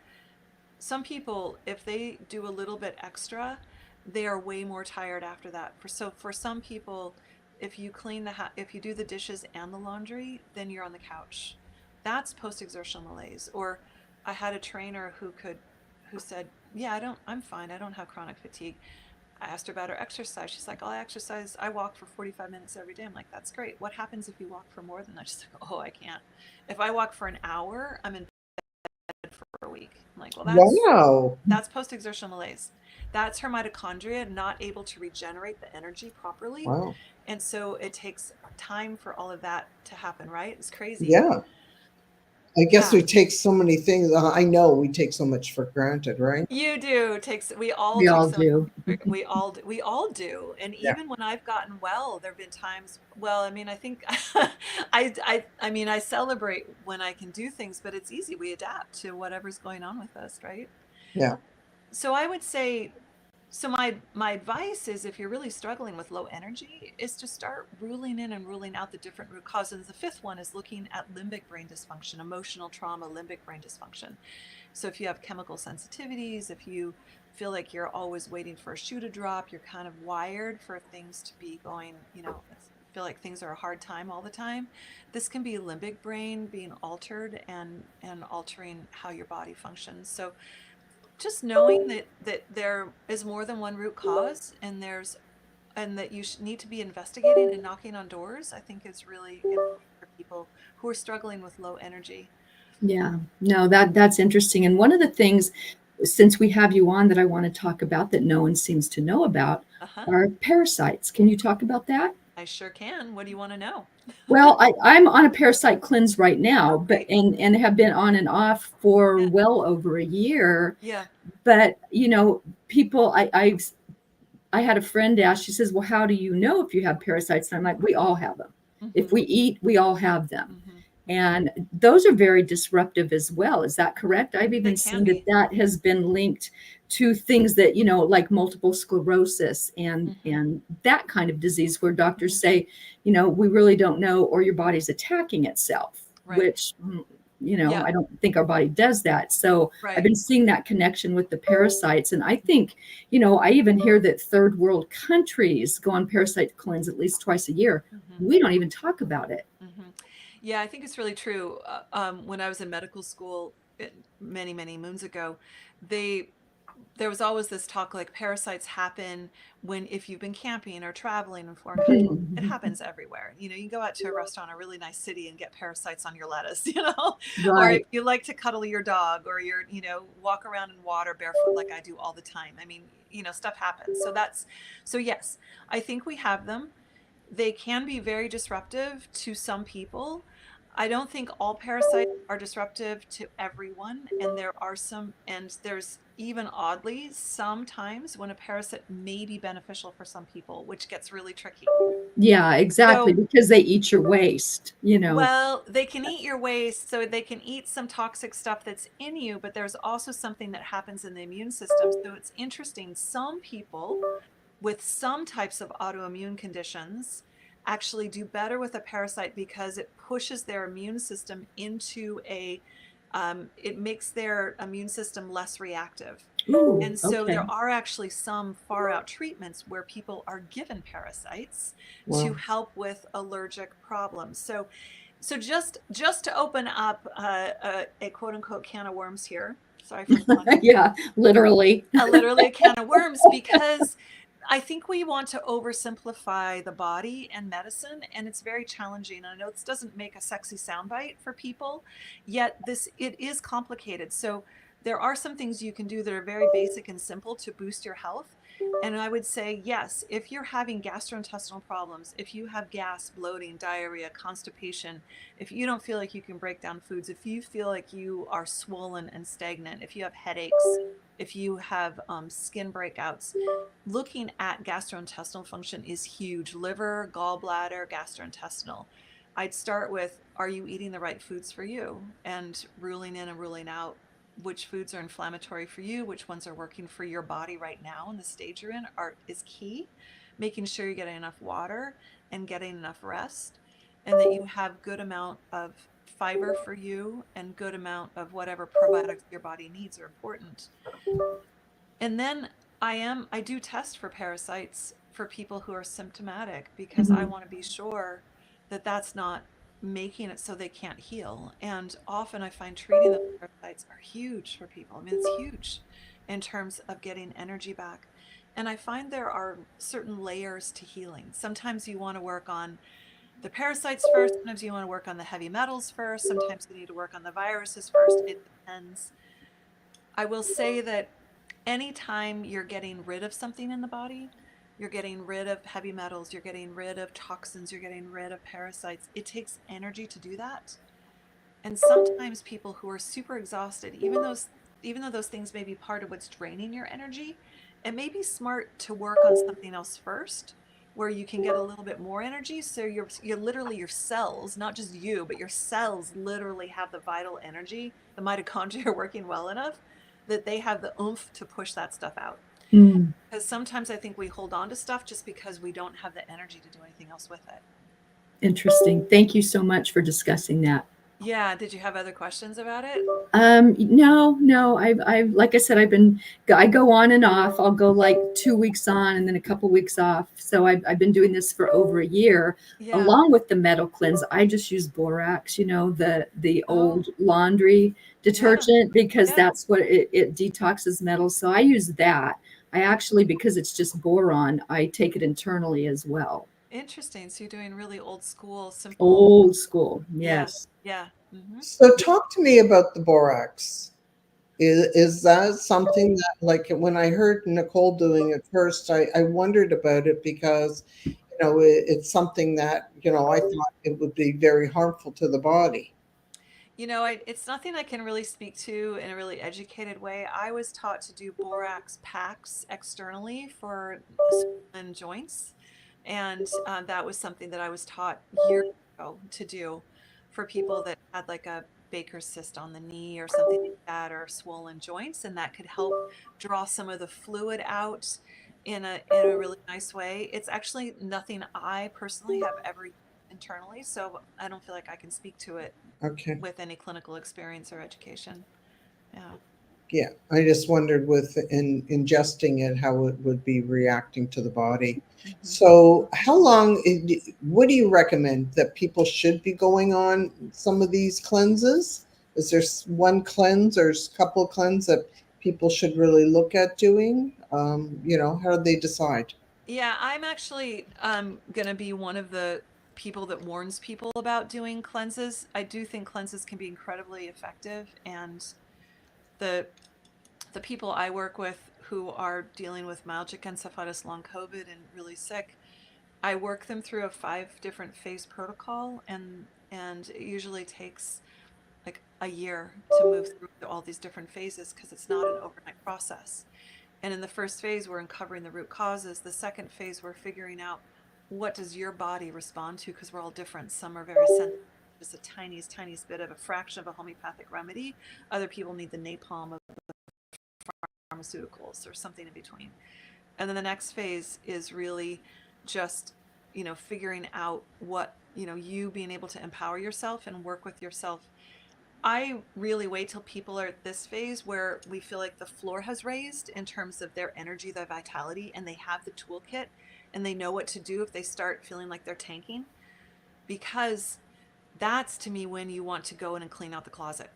Some people, if they do a little bit extra, they are way more tired after that. For some people, if you if you do the dishes and the laundry, then you're on the couch. That's post-exertional malaise. Or I had a trainer who said, yeah, I'm fine. I don't have chronic fatigue. I asked her about her exercise. She's like, I walk for 45 minutes every day. I'm like, that's great. What happens if you walk for more than that? She's like, oh, I can't. If I walk for an hour, I'm in bed for a week. I'm like, well, that's post-exertional malaise. That's her mitochondria not able to regenerate the energy properly. Wow. And so it takes time for all of that to happen, right? It's crazy. Yeah. I guess we take so many things. I know we take so much for granted, right? You do. We all do. And even when I've gotten well, there have been times, I think I celebrate when I can do things, but it's easy. We adapt to whatever's going on with us, right? Yeah. So I would say, my advice is, if you're really struggling with low energy, is to start ruling in and ruling out the different root causes. The fifth one is looking at limbic brain dysfunction, emotional trauma, limbic brain dysfunction. So if you have chemical sensitivities, if you feel like you're always waiting for a shoe to drop, you're kind of wired for things to be going, feel like things are a hard time all the time, this can be limbic brain being altered and altering how your body functions. So just knowing that there is more than one root cause, and that you need to be investigating and knocking on doors, I think is really important for people who are struggling with low energy. Yeah, no, that's interesting. And one of the things, since we have you on, that I want to talk about that no one seems to know about Uh-huh. are parasites. Can you talk about that? I sure can. What do you want to know? Well, I'm on a parasite cleanse right now, Oh, but great. and have been on and off for Yeah. well over a year. Yeah. But people, I had a friend ask, she says, well, how do you know if you have parasites? And I'm like, we all have them. If we eat, we all have them. And those are very disruptive as well. Is that correct? I've even seen that has been linked to things that, like multiple sclerosis and that kind of disease, where doctors say, we really don't know, or your body's attacking itself, which, I don't think our body does that. So I've been seeing that connection with the parasites. And I think, I even hear that third world countries go on parasite cleanse at least twice a year. We don't even talk about it. Yeah, I think it's really true. When I was in medical school many, many moons ago, there was always this talk like parasites happen if you've been camping or traveling in foreign countries. It happens everywhere. You can go out to a restaurant in a really nice city and get parasites on your lettuce, or if you like to cuddle your dog, or walk around in water barefoot like I do all the time. I mean, stuff happens. So yes, I think we have them. They can be very disruptive to some people. I don't think all parasites are disruptive to everyone. And there's even oddly sometimes when a parasite may be beneficial for some people, which gets really tricky. Yeah, exactly. Because they eat your waste, Well, they can eat your waste, so they can eat some toxic stuff that's in you, but there's also something that happens in the immune system. So it's interesting. Some people with some types of autoimmune conditions actually do better with a parasite because it pushes their immune system into it makes their immune system less reactive. Ooh, and so okay. there are actually some far out treatments where people are given parasites to help with allergic problems. So just to open up a quote unquote can of worms here. Sorry for pun. Yeah, literally. Literally a can of worms, because I think we want to oversimplify the body and medicine, and it's very challenging. I know this doesn't make a sexy soundbite for people, yet it is complicated. So there are some things you can do that are very basic and simple to boost your health. And I would say, yes, if you're having gastrointestinal problems, if you have gas, bloating, diarrhea, constipation, if you don't feel like you can break down foods, if you feel like you are swollen and stagnant, if you have headaches, if you have skin breakouts, looking at gastrointestinal function is huge. Liver, gallbladder, gastrointestinal. I'd start with, are you eating the right foods for you? And ruling in and ruling out which foods are inflammatory for you, which ones are working for your body right now in the stage you're in is key. Making sure you're getting enough water and getting enough rest, and that you have good amount of fiber for you and good amount of whatever probiotics your body needs are important. And then I do test for parasites for people who are symptomatic, because I want to be sure that that's not making it so they can't heal. And often I find treating the parasites are huge for people. I mean, it's huge in terms of getting energy back. And I find there are certain layers to healing. Sometimes you want to work on the parasites first. Sometimes you want to work on the heavy metals first. Sometimes you need to work on the viruses first. It depends. I will say that anytime you're getting rid of something in the body, you're getting rid of heavy metals, you're getting rid of toxins, you're getting rid of parasites. It takes energy to do that. And sometimes people who are super exhausted, even though those things may be part of what's draining your energy, it may be smart to work on something else first, where you can get a little bit more energy. So you're literally, your cells, not just you, but your cells literally have the vital energy. The mitochondria are working well enough that they have the oomph to push that stuff out. Because sometimes I think we hold on to stuff just because we don't have the energy to do anything else with it. Interesting. Thank you so much for discussing that. Yeah. Did you have other questions about it? No. I've like I said, I go on and off. I'll go like 2 weeks on and then a couple weeks off. So I've been doing this for over a year, Yeah. along with the metal cleanse. I just use borax, the Oh, old laundry detergent, because yeah. that's what it detoxes metals. So I use that. I actually, because it's just boron, I take it internally as well. Interesting. So you're doing really old school, simple. Old school, Yeah. yes. Yeah. Hmm. So talk to me about the borax. Is that something that, like, when I heard Nicole doing it first, I wondered about it because, it's something that, I thought it would be very harmful to the body. It's nothing I can really speak to in a really educated way. I was taught to do borax packs externally for swollen joints. And that was something that I was taught years ago to do for people that had like a Baker's cyst on the knee or something like that, or swollen joints. And that could help draw some of the fluid out in a really nice way. It's actually nothing I personally have ever used internally, so I don't feel like I can speak to it Okay. with any clinical experience or education. Yeah. Yeah, I just wondered with ingesting it, how it would be reacting to the body. Hmm. So, what do you recommend that people should be going on some of these cleanses? Is there one cleanse or a couple of cleanses that people should really look at doing? How do they decide? Yeah, I'm actually going to be one of the people that warns people about doing cleanses. I do think cleanses can be incredibly effective, and the the people I work with who are dealing with myalgic encephalitis, long COVID, and really sick, I work them through a 5 different phase protocol, and it usually takes like a year to move through all these different phases because it's not an overnight process. And in the first phase, we're uncovering the root causes. The second phase, we're figuring out what does your body respond to, because we're all different. Some are very sensitive, just a tiniest bit of a fraction of a homeopathic remedy. Other people need the napalm of pharmaceuticals or something in between. And then the next phase is really just, figuring out what, you being able to empower yourself and work with yourself. I really wait till people are at this phase where we feel like the floor has raised in terms of their energy, their vitality, and they have the toolkit and they know what to do if they start feeling like they're tanking. Because that's, to me, when you want to go in and clean out the closet.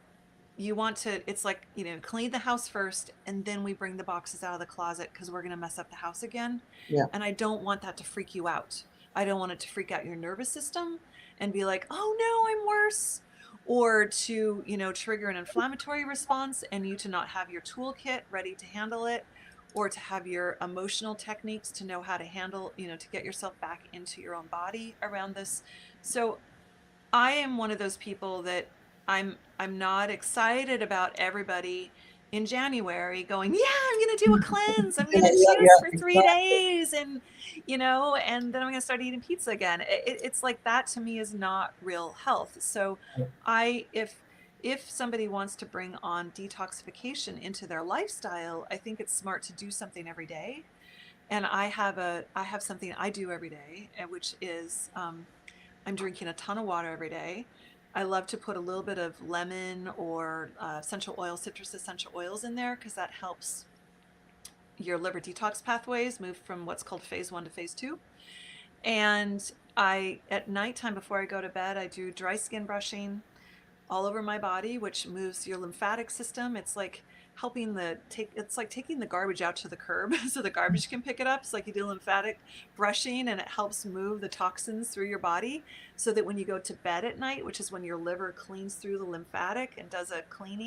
You want to, it's like, clean the house first and then we bring the boxes out of the closet because we're going to mess up the house again. Yeah. And I don't want that to freak you out. I don't want it to freak out your nervous system and be like, oh no, I'm worse. Or to, trigger an inflammatory response and you to not have your toolkit ready to handle it, or to have your emotional techniques to know how to handle, to get yourself back into your own body around this. So I am one of those people that I'm not excited about everybody in January going, yeah, I'm going to do a cleanse. I'm Yeah, going to yeah, juice yeah, for three exactly. days and and then I'm going to start eating pizza again. It's like that to me is not real health. So I if somebody wants to bring on detoxification into their lifestyle, I think it's smart to do something every day. And I have something I do every day, which is I'm drinking a ton of water every day. I love to put a little bit of lemon or essential oil, citrus essential oils in there because that helps your liver detox pathways move from what's called phase 1 to phase 2. And at nighttime before I go to bed, I do dry skin brushing all over my body, which moves your lymphatic system. It's like it's like taking the garbage out to the curb so the garbage can pick it up. It's like you do lymphatic brushing and it helps move the toxins through your body so that when you go to bed at night, which is when your liver cleans through the lymphatic and does a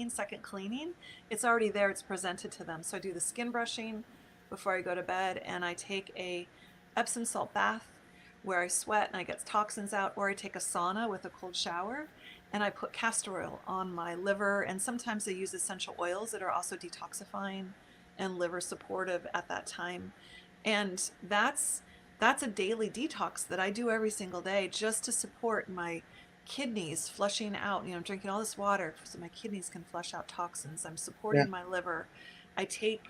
second cleaning, it's already there, it's presented to them. So I do the skin brushing before I go to bed, and I take a Epsom salt bath where I sweat and I get toxins out, or I take a sauna with a cold shower and I put castor oil on my liver. And sometimes I use essential oils that are also detoxifying and liver supportive at that time. And that's a daily detox that I do every single day just to support my kidneys flushing out. I'm drinking all this water so my kidneys can flush out toxins. I'm Yeah. supporting my liver. I take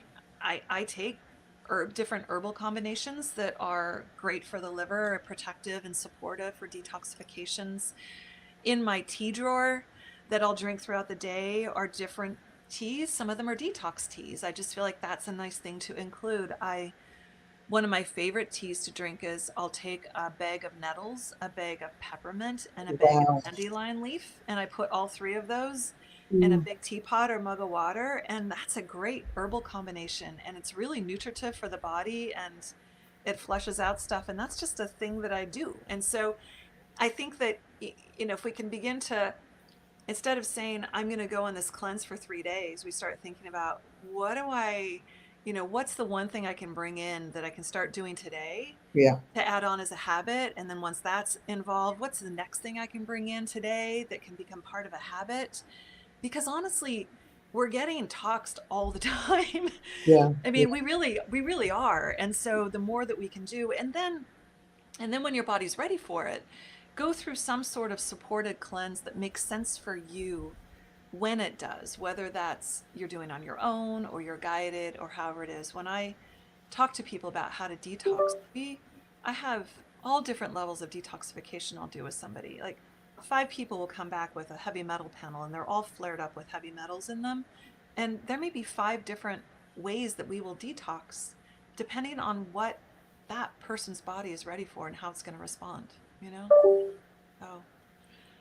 different herbal combinations that are great for the liver, protective and supportive for detoxifications. In my tea drawer, that I'll drink throughout the day are different teas. Some of them are detox teas. I just feel like that's a nice thing to include. One of my favorite teas to drink is I'll take a bag of nettles, a bag of peppermint, and a bag of Wow. dandelion leaf, and I put all three of those in a Mm. big teapot or mug of water, and that's a great herbal combination, and it's really nutritive for the body, and it flushes out stuff, and that's just a thing that I do. And so I think that, if we can begin to, instead of saying I'm going to go on this cleanse for 3 days, we start thinking about what's the one thing I can bring in that I can start doing today Yeah. to add on as a habit. And then once that's involved, what's the next thing I can bring in today that can become part of a habit? Because honestly, we're getting toxed all the time. Yeah. I mean, we really are. And so the more that we can do, and then when your body's ready for it, go through some sort of supported cleanse that makes sense for you when it does, whether that's you're doing on your own or you're guided or however it is. When I talk to people about how to detox, I have all different levels of detoxification I'll do with somebody. Like 5 people will come back with a heavy metal panel and they're all flared up with heavy metals in them. And there may be 5 different ways that we will detox depending on what that person's body is ready for and how it's going to respond, you know? Oh,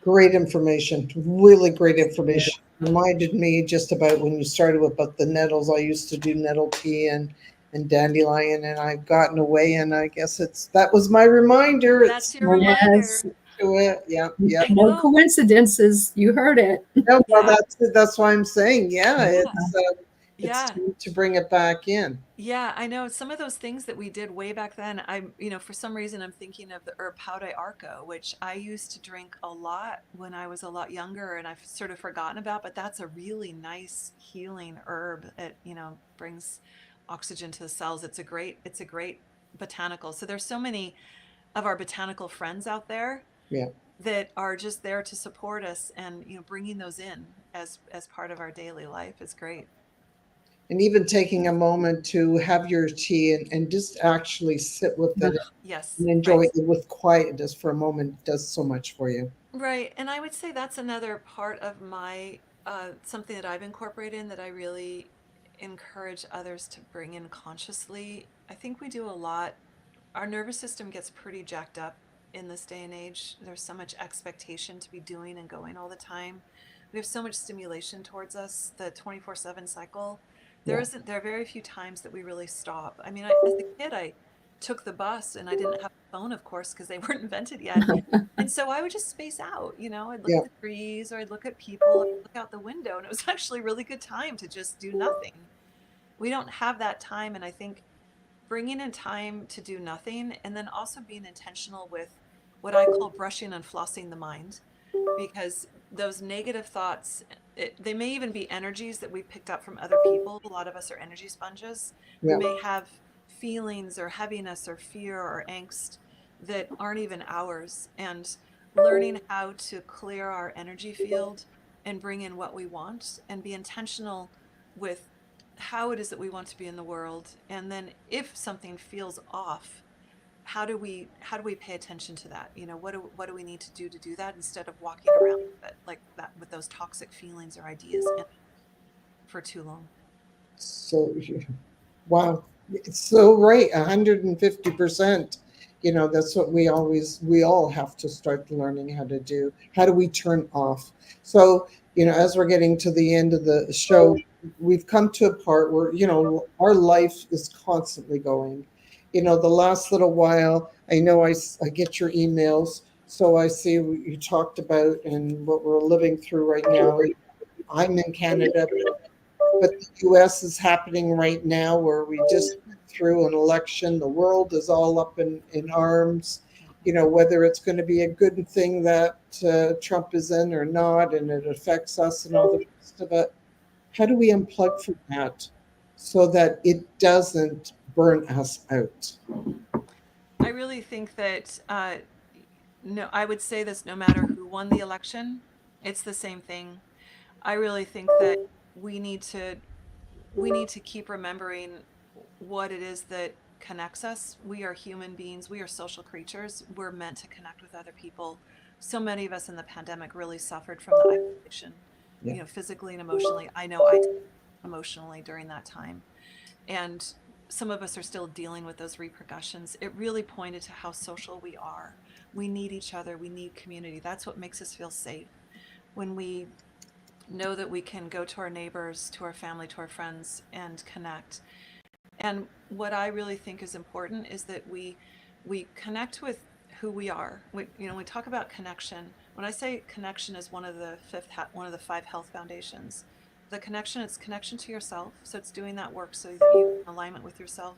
Great information. Really great information. Reminded me just about when you started about the nettles. I used to do nettle tea and dandelion, and I've gotten away. And I guess that was my reminder. that's It's your more Yes. reminder. to it. Yeah, yeah. I No know. coincidences. You heard it. No, well, Yeah. that's why I'm saying. Yeah, Yeah. it's Yeah. time to bring it back in. Yeah, I know some of those things that we did way back then. For some reason, I'm thinking of the herb Pau de Arco, which I used to drink a lot when I was a lot younger, and I've sort of forgotten about. But that's a really nice healing herb. It brings oxygen to the cells. It's a great botanical. So there's so many of our botanical friends out there Yeah. that are just there to support us, and bringing those in as part of our daily life is great. And even taking a moment to have your tea and just actually sit with it Yes, and enjoy right. it with quietness for a moment does so much for you. Right. And I would say that's another part of my something that I've incorporated in that I really encourage others to bring in consciously. I think we do a lot. Our nervous system gets pretty jacked up in this day and age. There's so much expectation to be doing and going all the time. We have so much stimulation towards us, the 24/7 cycle. Yeah. There are very few times that we really stop. I mean, as a kid, I took the bus and I didn't have a phone, of course, because they weren't invented yet. And so I would just space out, I'd look Yeah. at the trees or I'd look at people, I'd look out the window, and it was actually a really good time to just do nothing. We don't have that time. And I think bringing in time to do nothing and then also being intentional with what I call brushing and flossing the mind, because those negative thoughts, they may even be energies that we picked up from other people. A lot of us are energy sponges. We Yeah. may have feelings or heaviness or fear or angst that aren't even ours. And learning how to clear our energy field and bring in what we want and be intentional with how it is that we want to be in the world. And then if something feels off, how do we pay attention to that? What do we need to do that instead of walking around with it like that with those toxic feelings or ideas for too long? So, wow, it's so right. 150%. That's what we all have to start learning how to do. How do we turn off? So, as we're getting to the end of the show, we've come to a part where, our life is constantly going. The last little while, I know I get your emails. So I see what you talked about and what we're living through right now. I'm in Canada, but the US is happening right now where we just went through an election. The world is all up in arms, whether it's going to be a good thing that Trump is in or not, and it affects us and all the rest of it. How do we unplug from that so that it doesn't burn us out? I really think that no, I would say this no matter who won the election, it's the same thing. I really think that we need to we need to keep remembering what it is that connects us. We are human beings. We are social creatures. We're meant to connect with other people. so many of us in the pandemic really suffered from the isolation, Yeah. physically and emotionally. I know I did emotionally during that time. And some of us are still dealing with those repercussions. It really pointed to how social we are. We need each other. We need community. That's what makes us feel safe. When we know that we can go to our neighbors, to our family, to our friends, and connect. And what I really think is important is that we connect with who we are. We talk about connection. When I say connection is one of the 5 health foundations, the connection, it's connection to yourself. So it's doing that work so that you're in alignment with yourself.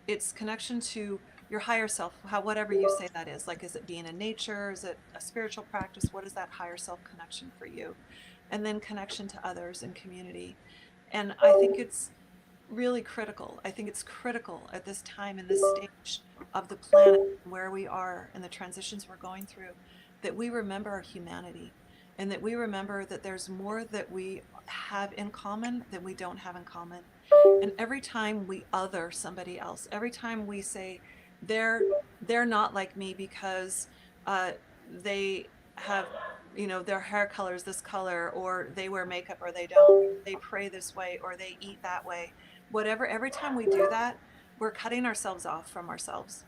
It's connection to your higher self, whatever you say that is. Like, is it being in nature? Is it a spiritual practice? What is that higher self connection for you? And then connection to others and community. And I think it's really critical. I think it's critical at this time in this stage of the planet, where we are and the transitions we're going through, that we remember our humanity, and that we remember that there's more that we have in common than we don't have in common. And every time we other somebody else, every time we say they're not like me because they have, their hair color is this color, or they wear makeup, or they don't, they pray this way, or they eat that way, whatever, every time we do that, we're cutting ourselves off from ourselves,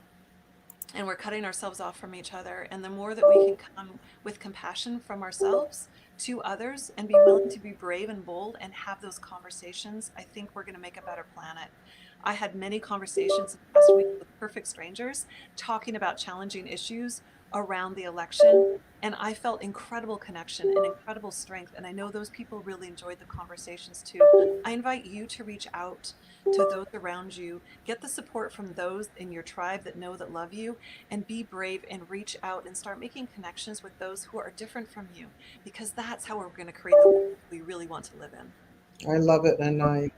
and we're cutting ourselves off from each other. And the more that we can come with compassion from ourselves to others and be willing to be brave and bold and have those conversations, I think we're going to make a better planet. I had many conversations last week with perfect strangers talking about challenging issues around the election, and I felt incredible connection and incredible strength. And I know those people really enjoyed the conversations too. I invite you to reach out to those around you, get the support from those in your tribe that know, that love you, and be brave and reach out and start making connections with those who are different from you, because that's how we're going to create the world we really want to live in. I love it, and I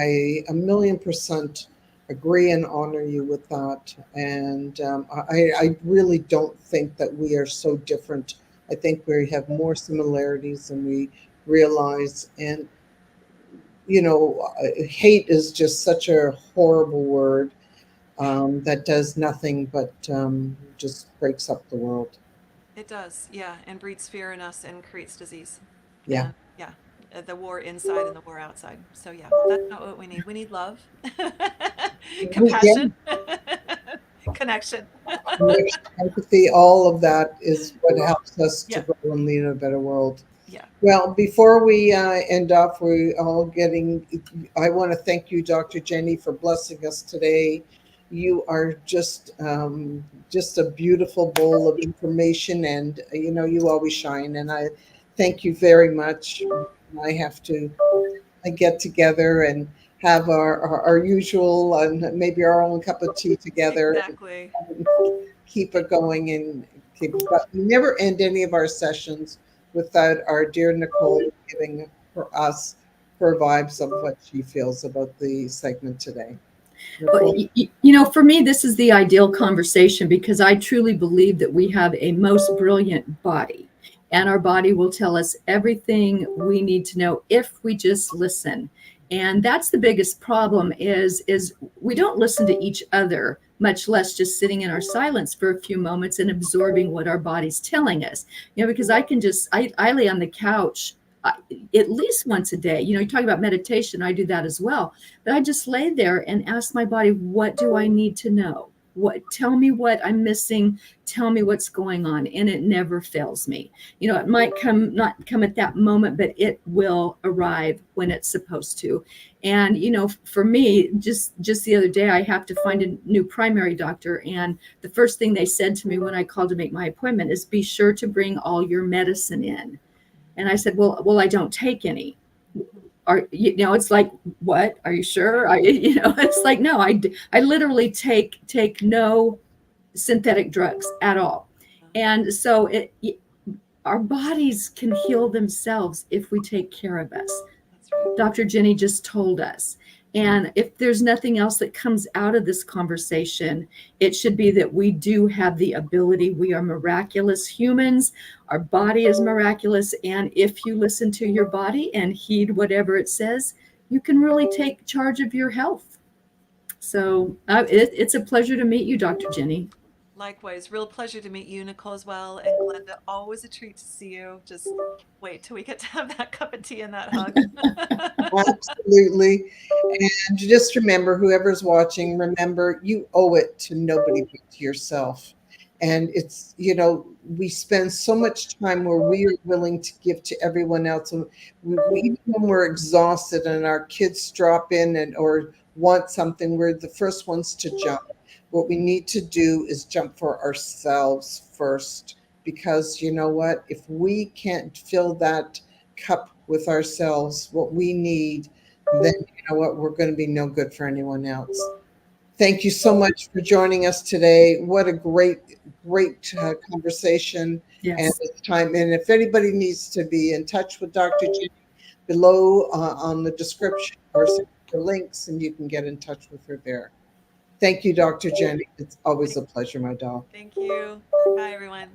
1,000,000% agree and honor you with that. And I really don't think that we are so different. I think we have more similarities than we realize. And hate is just such a horrible word that does nothing but just breaks up the world. It does, yeah, and breeds fear in us and creates disease. Yeah. And yeah, the war inside and the war outside. So yeah, that's not what we need. We need love, compassion, connection. Empathy, all of that is what helps us to Yeah. grow and lead a better world. Yeah. Well, before we end off, I want to thank you, Dr. Jenny, for blessing us today. You are just a beautiful bowl of information, and you always shine. And I thank you very much. I have to get together and have our usual and maybe our own cup of tea together. Exactly. And keep it going, but we never end any of our sessions without our dear Nicole giving us her vibes of what she feels about the segment today. Well, for me, this is the ideal conversation, because I truly believe that we have a most brilliant body, and our body will tell us everything we need to know if we just listen. And that's the biggest problem is we don't listen to each other, much less just sitting in our silence for a few moments and absorbing what our body's telling us. Because I lay on the couch at least once a day. You talk about meditation, I do that as well. But I just lay there and ask my body, what do I need to know? Tell me what I'm missing, tell me what's going on. And it never fails me. It might not come at that moment, but it will arrive when it's supposed to. And for me, just the other day, I have to find a new primary doctor, and the first thing they said to me when I called to make my appointment is, be sure to bring all your medicine in. And I said, well, I don't take any. It's like, what? Are you sure? It's like, no, I literally take no synthetic drugs at all. And so our bodies can heal themselves if we take care of us. Dr. Jenny just told us. And if there's nothing else that comes out of this conversation, it should be that we do have the ability. We are miraculous humans. Our body is miraculous. And if you listen to your body and heed whatever it says, you can really take charge of your health. So it's a pleasure to meet you, Dr. Jenny. Likewise, real pleasure to meet you, Nicole, as well. And Glenda, always a treat to see you. Just wait till we get to have that cup of tea and that hug. Absolutely. And just remember, whoever's watching, remember you owe it to nobody but to yourself. And it's, we spend so much time where we are willing to give to everyone else. And even when we're exhausted and our kids drop in or want something, we're the first ones to jump. What we need to do is jump for ourselves first, because you know what? If we can't fill that cup with ourselves, what we need, then you know what? We're going to be no good for anyone else. Thank you so much for joining us today. What a great conversation. Yes. And it's time. And if anybody needs to be in touch with Dr. Jenny, below on the description or links, and you can get in touch with her there. Thank you, Dr. Jenny. It's always a pleasure, my doll. Thank you. Bye, everyone.